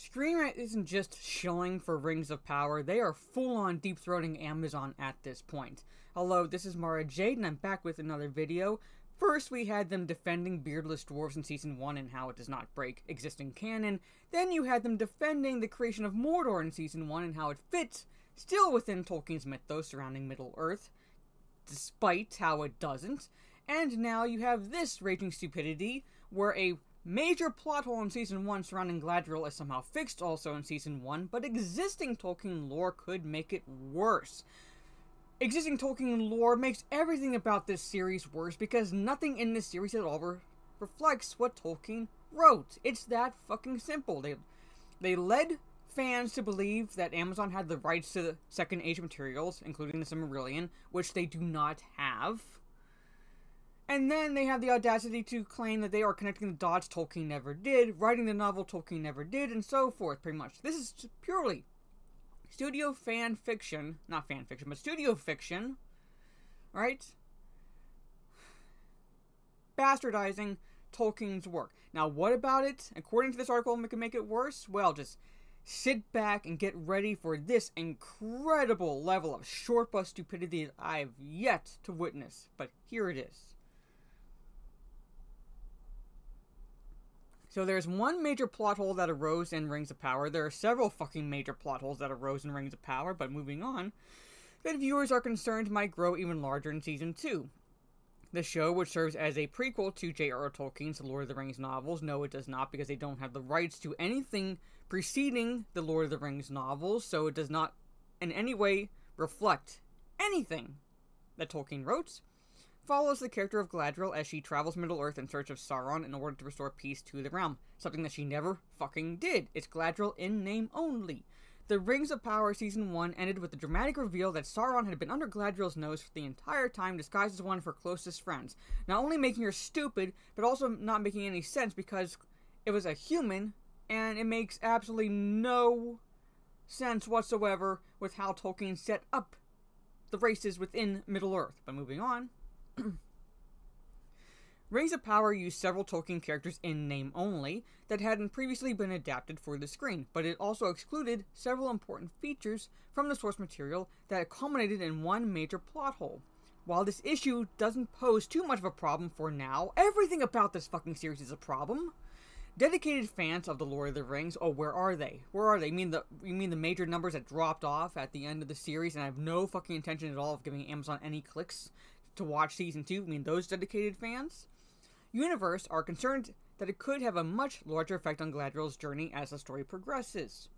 ScreenRant isn't just shilling for Rings of Power, they are full-on deep-throating Amazon at this point. Hello, this is Mara Jade, and I'm back with another video. First, we had them defending beardless dwarves in Season 1 and how it does not break existing canon. Then you had them defending the creation of Mordor in Season 1 and how it fits still within Tolkien's mythos surrounding Middle-earth, despite how it doesn't. And now you have this raging stupidity, where a major plot hole in Season 1 surrounding Galadriel is somehow fixed also in Season 1, but existing Tolkien lore could make it worse. Existing Tolkien lore makes everything about this series worse because nothing in this series at all reflects what Tolkien wrote. It's that fucking simple. They led fans to believe that Amazon had the rights to the Second Age materials, including the Silmarillion, which they do not have. And then they have the audacity to claim that they are connecting the dots Tolkien never did, writing the novel Tolkien never did, and so forth, pretty much. This is purely studio fan fiction, not fan fiction, but studio fiction, right? Bastardizing Tolkien's work. Now, what about it? According to this article, can make it worse? Well, just sit back and get ready for this incredible level of short bus stupidity that I've yet to witness. But here it is. So there's one major plot hole that arose in Rings of Power. There are several fucking major plot holes that arose in Rings of Power, but moving on, that viewers are concerned might grow even larger in Season 2. The show, which serves as a prequel to J.R.R. Tolkien's The Lord of the Rings novels, no it does not, because they don't have the rights to anything preceding the Lord of the Rings novels, so it does not in any way reflect anything that Tolkien wrote. Follows the character of Galadriel as she travels Middle-earth in search of Sauron in order to restore peace to the realm. Something that she never fucking did. It's Galadriel in name only. The Rings of Power Season 1 ended with the dramatic reveal that Sauron had been under Galadriel's nose for the entire time, disguised as one of her closest friends. Not only making her stupid, but also not making any sense because it was a human, and it makes absolutely no sense whatsoever with how Tolkien set up the races within Middle-earth. But moving on. Rings of Power used several Tolkien characters in name only that hadn't previously been adapted for the screen, but it also excluded several important features from the source material that culminated in one major plot hole. While this issue doesn't pose too much of a problem for now, everything about this fucking series is a problem. Dedicated fans of The Lord of the Rings, oh, where are they? Where are they? You mean the major numbers that dropped off at the end of the series, and I have no fucking intention at all of giving Amazon any clicks to watch Season 2, I mean those dedicated fans? Universe are concerned that it could have a much larger effect on Galadriel's journey as the story progresses.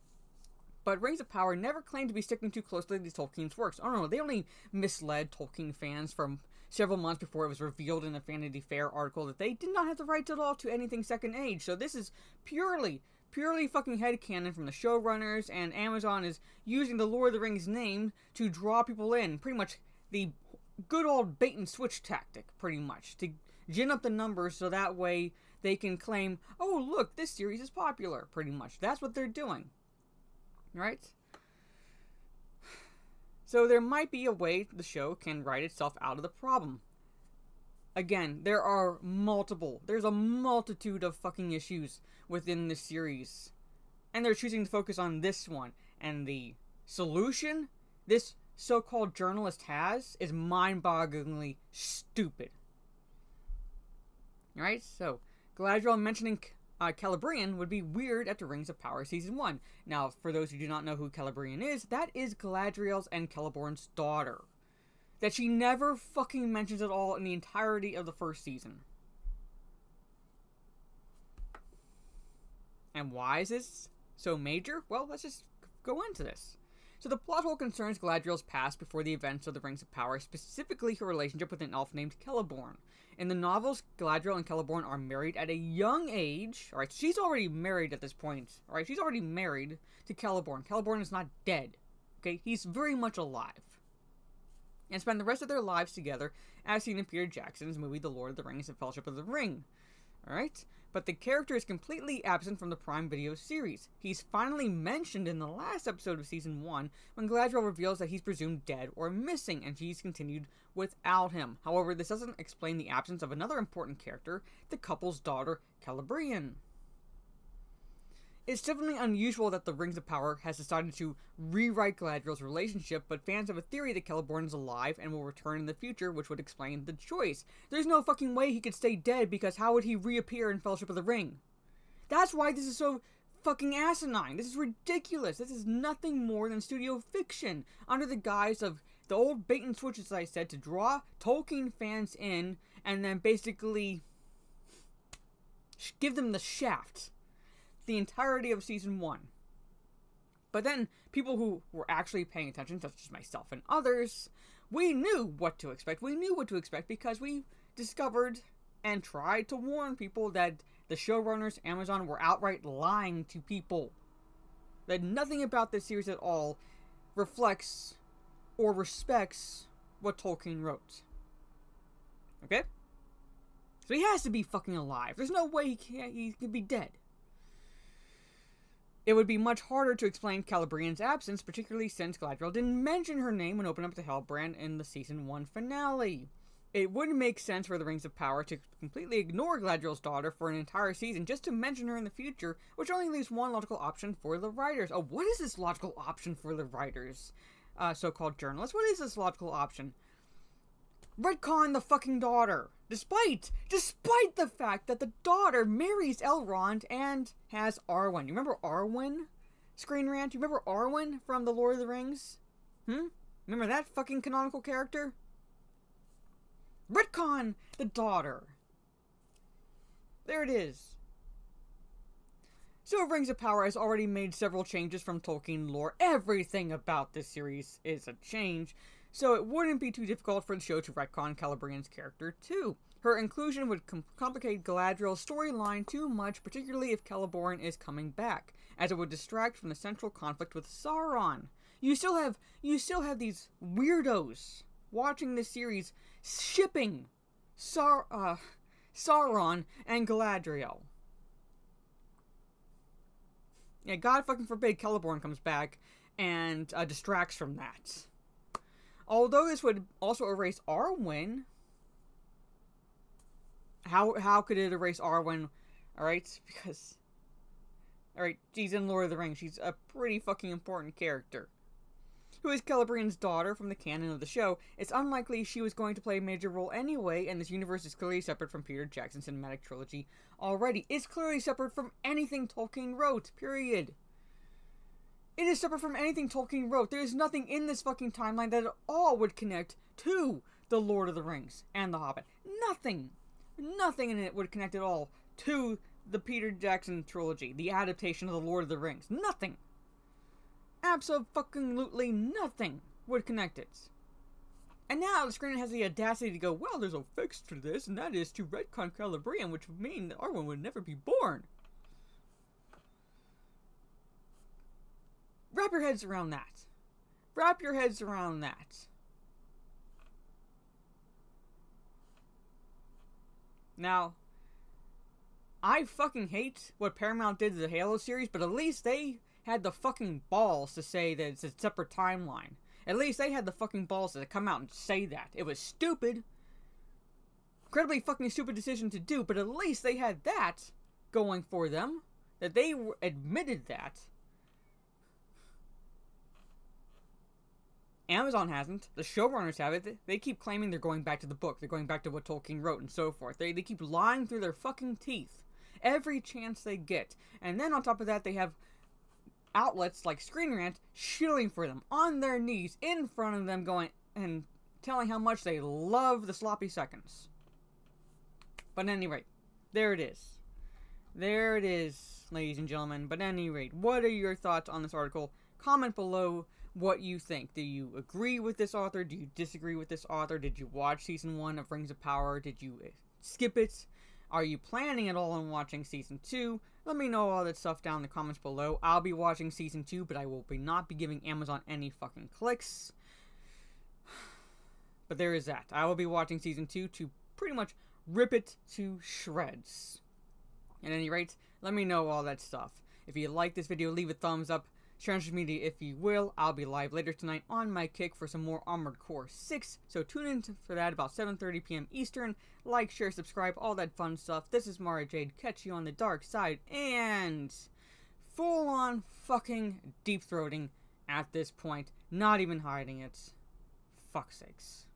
But Rings of Power never claimed to be sticking too closely to Tolkien's works. Oh no, they only misled Tolkien fans from several months before it was revealed in a Vanity Fair article that they did not have the rights at all to anything Second Age. So this is purely fucking headcanon from the showrunners, and Amazon is using the Lord of the Rings name to draw people in. Pretty much the good old bait and switch tactic, pretty much, to gin up the numbers so that way they can claim, oh look, this series is popular, pretty much. That's what they're doing. Right? So there might be a way the show can write itself out of the problem. Again, there's a multitude of fucking issues within the series. And they're choosing to focus on this one. And the solution this so-called journalist has is mind-bogglingly stupid. Alright, so Galadriel mentioning Celebrian would be weird after Rings of Power Season 1. Now, for those who do not know who Celebrian is, that is Galadriel's and Celeborn's daughter. That she never fucking mentions at all in the entirety of the first season. And why is this so major? Well, let's just go into this. So the plot hole concerns Galadriel's past before the events of the Rings of Power, specifically her relationship with an elf named Celeborn. In the novels, Galadriel and Celeborn are married at a young age. Alright, she's already married at this point. Alright, she's already married to Celeborn. Celeborn is not dead. Okay, he's very much alive. And spend the rest of their lives together, as seen in Peter Jackson's movie The Lord of the Rings and Fellowship of the Ring. Alright? But the character is completely absent from the Prime Video series. He's finally mentioned in the last episode of Season 1, when Galadriel reveals that he's presumed dead or missing, and she's continued without him. However, this doesn't explain the absence of another important character, the couple's daughter, Celebrian. It's definitely unusual that the Rings of Power has decided to rewrite Galadriel's relationship, but fans have a theory that Celeborn is alive and will return in the future, which would explain the choice. There's no fucking way he could stay dead, because how would he reappear in Fellowship of the Ring? That's why this is so fucking asinine. This is ridiculous. This is nothing more than studio fiction, under the guise of the old bait and switch, as I said, to draw Tolkien fans in, and then basically give them the shaft the entirety of season 1. But then, people who were actually paying attention, such as myself and others, we knew what to expect. We knew what to expect because we discovered and tried to warn people that the showrunners, Amazon, were outright lying to people. That nothing about this series at all reflects or respects what Tolkien wrote. Okay? So he has to be fucking alive. There's no way he could be dead. It would be much harder to explain Celebrian's absence, particularly since Galadriel didn't mention her name when opening up the Hellbrand in the Season 1 finale. It wouldn't make sense for the Rings of Power to completely ignore Galadriel's daughter for an entire season just to mention her in the future, which only leaves one logical option for the writers. Oh, what is this logical option for the writers? So-called journalists. What is this logical option? Retcon the fucking daughter! Despite the fact that the daughter marries Elrond and has Arwen. You remember Arwen? ScreenRant? You remember Arwen from The Lord of the Rings? Remember that fucking canonical character? Retcon the daughter! There it is. So Rings of Power has already made several changes from Tolkien lore. Everything about this series is a change, so it wouldn't be too difficult for the show to retcon Celebrian's character too. Her inclusion would complicate Galadriel's storyline too much, particularly if Celeborn is coming back, as it would distract from the central conflict with Sauron. You still have these weirdos watching this series shipping Sauron and Galadriel. Yeah, God fucking forbid Celeborn comes back and distracts from that. Although this would also erase Arwen. How could it erase Arwen? Alright, because... Alright, she's in Lord of the Rings. She's a pretty fucking important character. Who is Celebrian's daughter from the canon of the show. It's unlikely she was going to play a major role anyway, and this universe is clearly separate from Peter Jackson's cinematic trilogy already. It's clearly separate from anything Tolkien wrote, period. It is separate from anything Tolkien wrote. There is nothing in this fucking timeline that at all would connect to The Lord of the Rings and The Hobbit. Nothing. Nothing in it would connect at all to the Peter Jackson trilogy, the adaptation of The Lord of the Rings. Nothing. Absolutely nothing would connect it. And now the screen has the audacity to go, well, there's a fix to this, and that is to retcon Celebrian, which would mean that Arwen would never be born. Wrap your heads around that. Wrap your heads around that. Now, I fucking hate what Paramount did to the Halo series, but at least they had the fucking balls to say that it's a separate timeline. At least they had the fucking balls to come out and say that. It was stupid. Incredibly fucking stupid decision to do, but at least they had that going for them. That they admitted that. Amazon hasn't. The showrunners have it. They keep claiming they're going back to the book. They're going back to what Tolkien wrote and so forth. They keep lying through their fucking teeth every chance they get. And then on top of that, they have outlets like ScreenRant shilling for them on their knees in front of them, going and telling how much they love the sloppy seconds. But at any rate, there it is. There it is, ladies and gentlemen. But at any rate, what are your thoughts on this article? Comment below what you think. Do you agree with this author? Do you disagree with this author? Did you watch Season 1 of Rings of Power? Did you skip it? Are you planning at all on watching Season 2? Let me know all that stuff down in the comments below. I'll be watching Season 2, but I will not be giving Amazon any fucking clicks. But there is that. I will be watching Season 2 to pretty much rip it to shreds. At any rate, let me know all that stuff. If you like this video, leave a thumbs up. Share on social media if you will. I'll be live later tonight on my kick for some more Armored Core 6. So tune in for that about 7:30 p.m. Eastern. Like, share, subscribe, all that fun stuff. This is Mara Jade. Catch you on the dark side. And full on fucking deep throating at this point. Not even hiding it. Fuck's sakes.